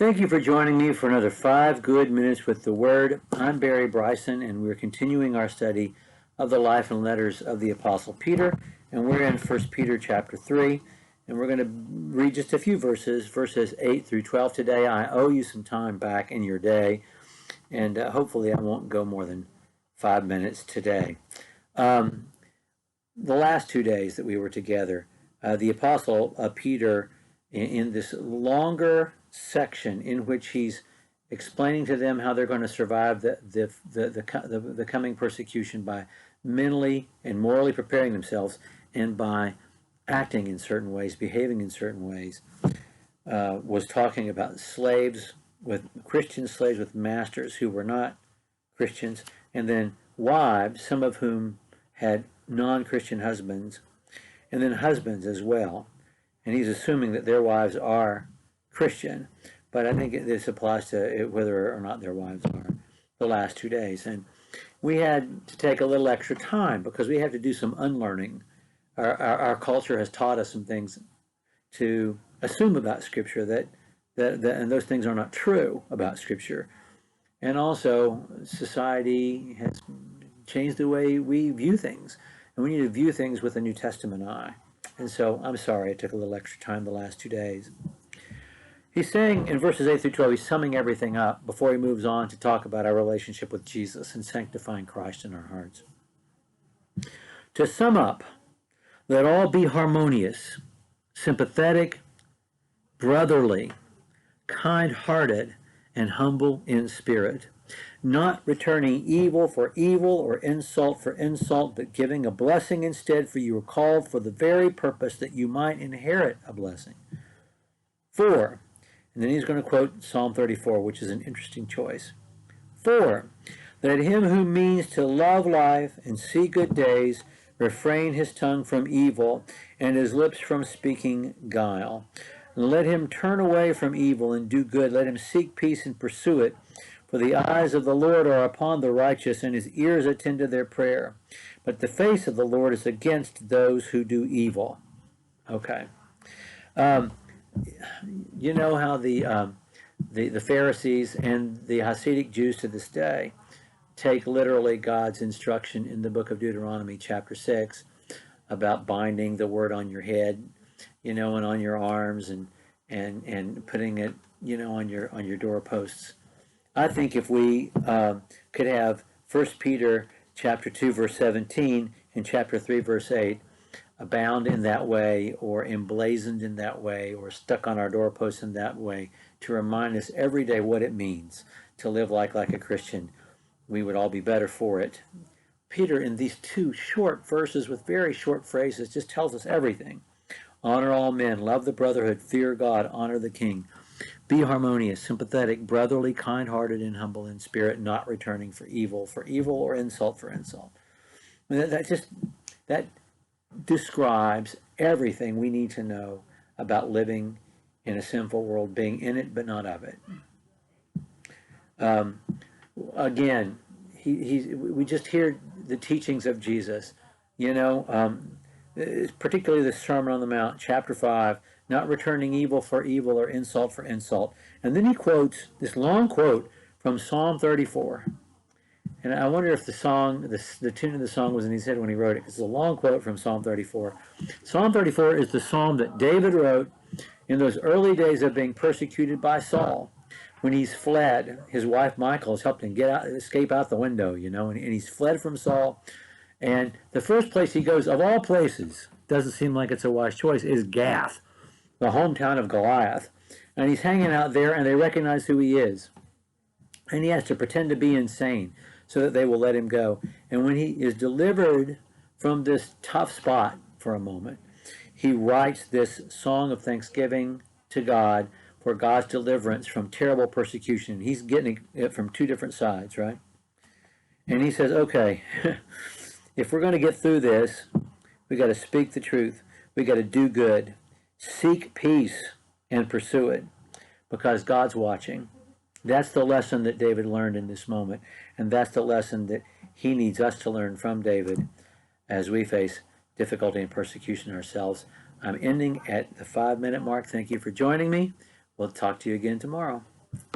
Thank you for joining me for another 5 good minutes with the Word. I'm Barry Bryson, and we're continuing our study of the life and letters of the Apostle Peter, and we're in 1 Peter chapter 3, and we're going to read just a few verses 8 through 12 today. I owe you some time back in your day, and hopefully I won't go more than 5 minutes today. The last 2 days that we were together, the Apostle Peter, in this longer section in which he's explaining to them how they're going to survive the coming persecution by mentally and morally preparing themselves and by acting in certain ways, behaving in certain ways, was talking about Christian slaves with masters who were not Christians, and then wives, some of whom had non-Christian husbands, and then husbands as well. And he's assuming that their wives are Christian, but I think this applies to whether or not their wives are the last 2 days. And we had to take a little extra time because we have to do some unlearning. Our culture has taught us some things to assume about Scripture and those things are not true about Scripture. And also, society has changed the way we view things, and we need to view things with a New Testament eye. And so, I'm sorry it took a little extra time the last 2 days. He's saying in verses 8 through 12, he's summing everything up before he moves on to talk about our relationship with Jesus and sanctifying Christ in our hearts. To sum up, let all be harmonious, sympathetic, brotherly, kind-hearted, and humble in spirit, not returning evil for evil or insult for insult, but giving a blessing instead, for you were called for the very purpose that you might inherit a blessing. 4. And then he's going to quote Psalm 34, which is an interesting choice. 4. Let him who means to love life and see good days refrain his tongue from evil and his lips from speaking guile. And let him turn away from evil and do good. Let him seek peace and pursue it. For the eyes of the Lord are upon the righteous, and his ears attend to their prayer. But the face of the Lord is against those who do evil. Okay. You know how the Pharisees and the Hasidic Jews to this day take literally God's instruction in the book of Deuteronomy chapter 6 about binding the word on your head, and on your arms, and putting it, on your doorposts. I think if we could have 1 Peter chapter 2 verse 17 and chapter 3 verse 8 abound in that way, or emblazoned in that way, or stuck on our doorposts in that way, to remind us every day what it means to live like a Christian, we would all be better for it. Peter, in these 2 short verses with very short phrases, just tells us everything. Honor all men, love the brotherhood, fear God, honor the king. Be harmonious, sympathetic, brotherly, kind-hearted, and humble in spirit, not returning for evil or insult for insult. That describes everything we need to know about living in a sinful world, being in it but not of it. Again, we just hear the teachings of Jesus, particularly the Sermon on the Mount, chapter 5, not returning evil for evil or insult for insult. And then he quotes this long quote from Psalm 34. And I wonder if the tune of the song was in his head when he wrote it, because it's a long quote from Psalm 34. Psalm 34 is the psalm that David wrote in those early days of being persecuted by Saul, when he's fled. His wife Michal has helped him escape out the window, and he's fled from Saul. And the first place he goes, of all places, doesn't seem like it's a wise choice, is Gath, the hometown of Goliath. And he's hanging out there, and they recognize who he is. And he has to pretend to be insane so that they will let him go. And when he is delivered from this tough spot for a moment, he writes this song of thanksgiving to God for God's deliverance from terrible persecution. He's getting it from 2 different sides, right? And he says, okay, if we're going to get through this, we got to speak the truth. We got to do good. Seek peace and pursue it, because God's watching. That's the lesson that David learned in this moment, and that's the lesson that he needs us to learn from David as we face difficulty and persecution ourselves. I'm ending at the 5-minute mark. Thank you for joining me. We'll talk to you again tomorrow.